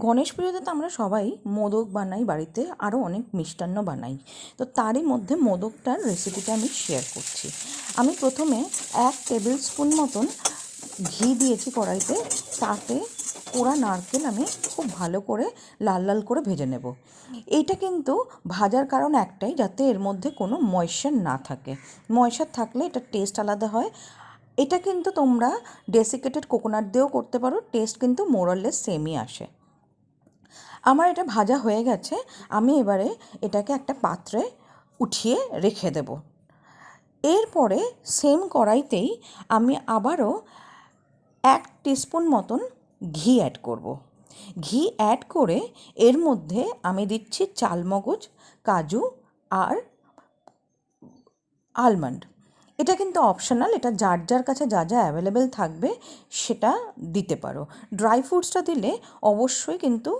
গণেশ পুজোতে তো আমরা সবাই মোদক বানাই বাড়িতে, আরও অনেক মিষ্টান্ন বানাই। তো তারই মধ্যে মোদকটার রেসিপিটা আমি শেয়ার করছি। আমি প্রথমে 1 টেবিল স্পুন মতন ঘি দিয়েছি কড়াইতে, তাতে কোড়া নারকেল আমি খুব ভালো করে লাল লাল করে ভেজে নেব। এইটা কিন্তু ভাজার কারণ একটাই, যাতে এর মধ্যে কোনো ময়েশ্চার না থাকে। ময়েশ্চার থাকলে এটা টেস্ট আলাদা হয়। এটা কিন্তু তোমরা ডেসিকেটেড কোকোনাট দিয়েও করতে পারো, টেস্ট কিন্তু মোরলেস সেমই আসে। আমার এটা ভাজা হয়ে গেছে। আমি এবারে এটাকে একটা পাত্রে উঠিয়ে রেখে দেব। এরপরে সেম কড়াইতেই আমি আবারও 1 টিস্পুন মতন ঘি অ্যাড করব। ঘি অ্যাড করে এর মধ্যে আমি দিচ্ছি চালমগজ, কাজু আর আলমন্ড। এটা কিন্তু অপশনাল, এটা যার যার কাছে যা যা অ্যাভেলেবেল থাকবে সেটা দিতে পারো। ড্রাই ফ্রুটসটা দিলে অবশ্যই কিন্তু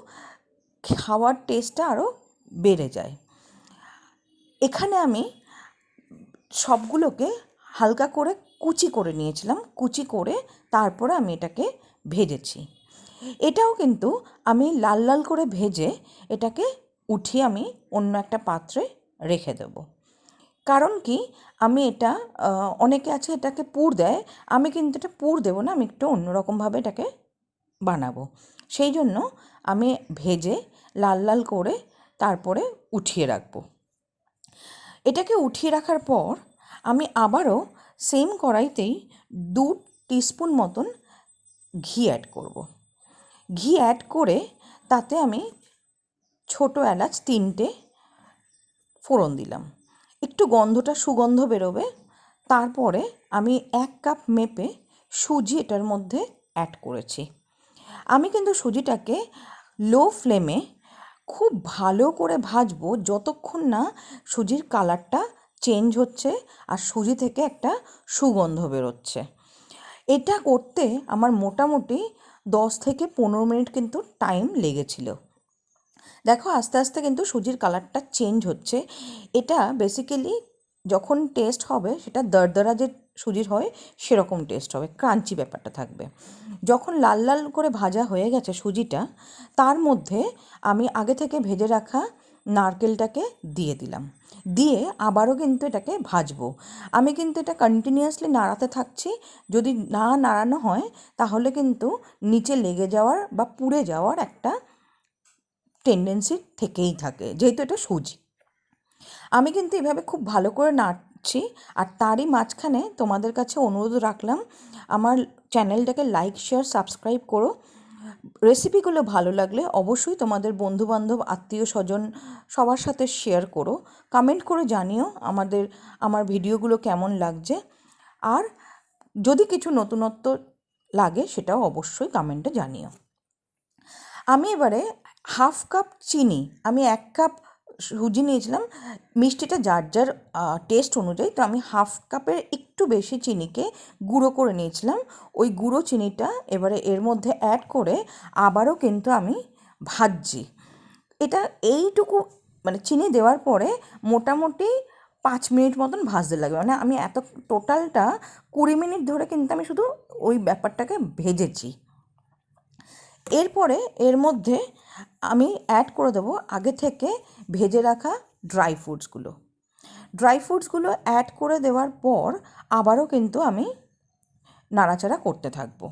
খাওয়ার টেস্টটা আরও বেড়ে যায়। এখানে আমি সবগুলোকে হালকা করে কুচি করে নিয়েছিলাম, কুচি করে তারপরে আমি এটাকে ভেজেছি। এটাও কিন্তু আমি লাল লাল করে ভেজে এটাকে উঠিয়ে আমি অন্য একটা পাত্রে রেখে দেবো। কারণ কি, আমি এটা অনেকে আছে এটাকে পুর দেয়, আমি কিন্তু এটা পুর দেবো না, আমি একটু অন্যরকমভাবে এটাকে বানাবো। সেই জন্য আমি ভেজে লাল লাল করে তারপরে উঠিয়ে রাখবো। এটাকে উঠিয়ে রাখার পর আমি আবারও সেম কড়াইতেই 2 টিস্পুন মতন ঘি অ্যাড করব। ঘি অ্যাড করে তাতে আমি ছোটো এলাচ 3টে ফোড়ন দিলাম। একটু গন্ধটা সুগন্ধ বেরোবে। তারপরে আমি 1 কাপ মেপে সুজি এটার মধ্যে অ্যাড করেছি। আমি কিন্তু সুজিটাকে লো ফ্লেমে খুব ভালো করে ভাজবো যতক্ষণ না সুজির কালারটা চেঞ্জ হচ্ছে আর সুজি থেকে একটা সুগন্ধ বেরোচ্ছে। এটা করতে আমার মোটামুটি 10 থেকে 15 মিনিট কিন্তু টাইম লেগেছিল। দেখো আস্তে আস্তে কিন্তু সুজির কালারটা চেঞ্জ হচ্ছে। এটা বেসিক্যালি যখন টেস্ট হবে সেটা দরদরা যে সুজির হয় সেরকম টেস্ট হবে, ক্রাঞ্চি ব্যাপারটা থাকবে। যখন লাল লাল করে ভাজা হয়ে গেছে সুজিটা, তার মধ্যে আমি আগে থেকে ভেজে রাখা নারকেলটাকে দিয়ে দিলাম। দিয়ে আবারও কিন্তু এটাকে ভাজবো। আমি কিন্তু এটা কন্টিনিউয়াসলি নাড়াতে থাকছি। যদি না নাড়ানো হয় তাহলে কিন্তু নিচে লেগে যাওয়ার বা পুড়ে যাওয়ার একটা টেন্ডেন্সি থেকেই থাকে, যেহেতু এটা সুজি। আমি কিন্তু এভাবে খুব ভালো করে নাড়ছি। আর তারই মাঝখানে তোমাদের কাছে অনুরোধ রাখলাম, আমার চ্যানেলটাকে লাইক, শেয়ার, সাবস্ক্রাইব করো। রেসিপিগুলো ভালো লাগলে অবশ্যই তোমাদের বন্ধুবান্ধব, আত্মীয় স্বজন সবার সাথে শেয়ার করো। কমেন্ট করে জানিও আমার ভিডিওগুলো কেমন লাগছে। আর যদি কিছু নতুনত্ব লাগে সেটাও অবশ্যই কমেন্টে জানিও। আমি এবারে 1/2 কাপ চিনি, আমি 1 কাপ সুজি নিয়েছিলাম, মিষ্টিটা যার যার টেস্ট অনুযায়ী, তো আমি 1/2 কাপের একটু বেশি চিনিকে গুঁড়ো করে নিয়েছিলাম। ওই গুঁড়ো চিনিটা এবারে এর মধ্যে অ্যাড করে আবারও কিন্তু আমি ভাজছি। এটা এইটুকু মানে চিনি দেওয়ার পরে মোটামুটি 5 মিনিট মতন ভাজতে লাগবে। মানে আমি এত টোটালটা 20 মিনিট ধরে কিন্তু আমি শুধু ওই ব্যাপারটাকে ভেজেছি। এরপরে এর মধ্যে আমি অ্যাড করে দেবো আগে থেকে ভেজে রাখা ড্রাই ফ্রুটসগুলো। ড্রাই ফ্রুটসগুলো অ্যাড করে দেওয়ার পর আবারও কিন্তু আমি নাড়াচাড়া করতে থাকবো।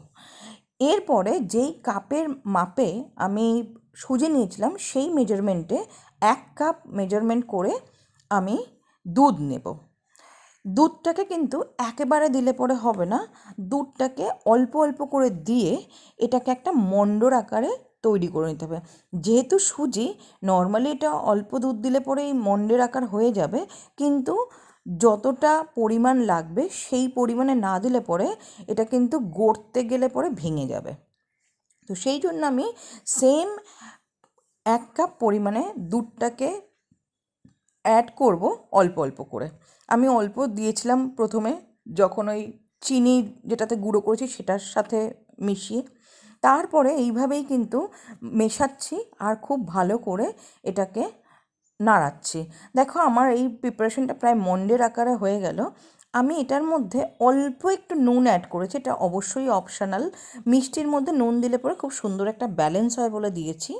এরপরে যেই কাপের মাপে আমি সুজি নিয়েছিলাম সেই মেজারমেন্টে 1 কাপ মেজারমেন্ট করে আমি দুধ নেব। দুধটাকে কিন্তু একেবারে দিলে পরে হবে না, দুধটাকে অল্প অল্প করে দিয়ে এটাকে একটা মণ্ডর আকারে তৈরি করে নিতে হবে। যেহেতু সুজি, নর্মালি এটা অল্প দুধ দিলে পরে এই মণ্ডের আকার হয়ে যাবে, কিন্তু যতটা পরিমাণ লাগবে সেই পরিমাণে না দিলে পরে এটা কিন্তু গড়তে গেলে পরে ভেঙে যাবে। তো সেই জন্য আমি সেম 1 কাপ পরিমাণে দুধটাকে অ্যাড করব অল্প অল্প করে। আমি অল্প দিয়েছিলাম প্রথমে, যখন ওই চিনি যেটাতে গুঁড়ো করেছি সেটার সাথে মিশিয়ে। তারপরে এইভাবেই কিন্তু মেশাচ্ছি আর খুব ভালো করে এটাকে নাড়াচ্ছি। দেখো আমার এই প্রিপারেশনটা প্রায় মণ্ডের আকারে হয়ে গেল। আমি এটার মধ্যে অল্প একটু নুন অ্যাড করেছি, এটা অবশ্যই অপশনাল। মিষ্টির মধ্যে নুন দিলে পরে খুব সুন্দর একটা ব্যালেন্স হয় বলে দিয়েছি।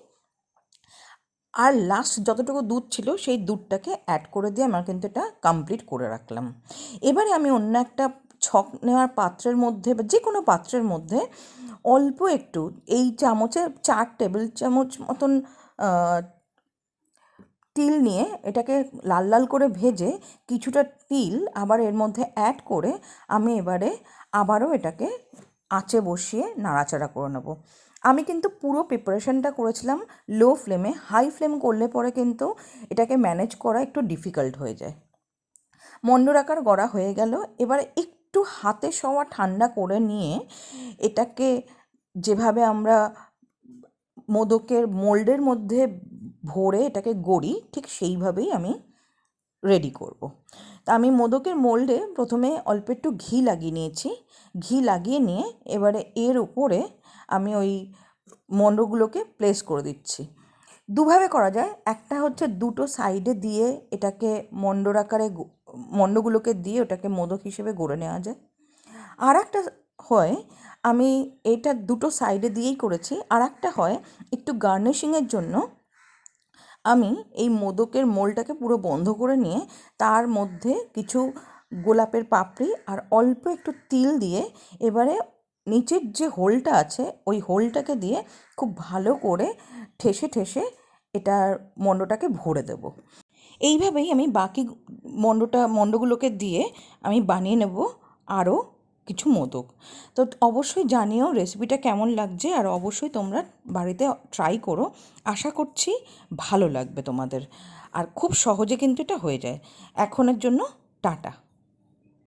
আর লাস্ট যতটুকু দুধ ছিল সেই দুধটাকে অ্যাড করে দিয়ে আমার কিন্তু এটা কমপ্লিট করে রাখলাম। এবারে আমি অন্য একটা ছক নেওয়ার পাত্রের মধ্যে বা যে কোনো পাত্রের মধ্যে অল্প একটু এই চামচে 4 টেবিল চামচ মতন তিল নিয়ে এটাকে লাল লাল করে ভেজে কিছুটা তিল আবার এর মধ্যে অ্যাড করে আমি এবারে আবারও এটাকে আঁচে বসিয়ে নাড়াচাড়া করে নেব। আমি কিন্তু পুরো প্রিপারেশনটা করেছিলাম লো ফ্লেমে। হাই ফ্লেম করলে পরে কিন্তু এটাকে ম্যানেজ করা একটু ডিফিকাল্ট হয়ে যায়। মন্ডর আকার গড়া হয়ে গেল। এবারে একটু হাতে সওয়া ঠান্ডা করে নিয়ে এটাকে যেভাবে আমরা মোদকের মোল্ডের মধ্যে ভরে এটাকে গড়ি, ঠিক সেইভাবেই আমি রেডি করব। তা আমি মোদকের মোল্ডে প্রথমে অল্প একটু ঘি লাগিয়ে নিয়েছি। ঘি লাগিয়ে নিয়ে এবারে এর উপরে আমি ওই মন্ডগুলোকে প্লেস করে দিচ্ছি। দুভাবে করা যায়, একটা হচ্ছে দুটো সাইডে দিয়ে এটাকে মন্ডর আকারে মন্ডগুলোকে দিয়ে ওটাকে মোদক হিসেবে গড়ে নেওয়া যায়। আর একটা হয়, আমি এটা দুটো সাইডে দিয়েই করেছি। আর একটা হয় একটু গার্নিশিংয়ের জন্য আমি এই মোদকের মোলটাকে পুরো বন্ধ করে নিয়ে তার মধ্যে কিছু গোলাপের পাপড়ি আর অল্প একটু তিল দিয়ে এবারে নিচের যে হোলটা আছে ওই হোলটাকে দিয়ে খুব ভালো করে ঠেসে ঠেসে এটার মণ্ডটাকে ভরে দেব। এইভাবেই আমি বাকি মণ্ডগুলোকে দিয়ে আমি বানিয়ে নেব আরও কিছু মোদক। তো অবশ্যই জানিও রেসিপিটা কেমন লাগছে, আর অবশ্যই তোমরা বাড়িতে ট্রাই করো। আশা করছি ভালো লাগবে তোমাদের। আর খুব সহজে কিন্তু এটা হয়ে যায়। এখনের জন্য টাটা।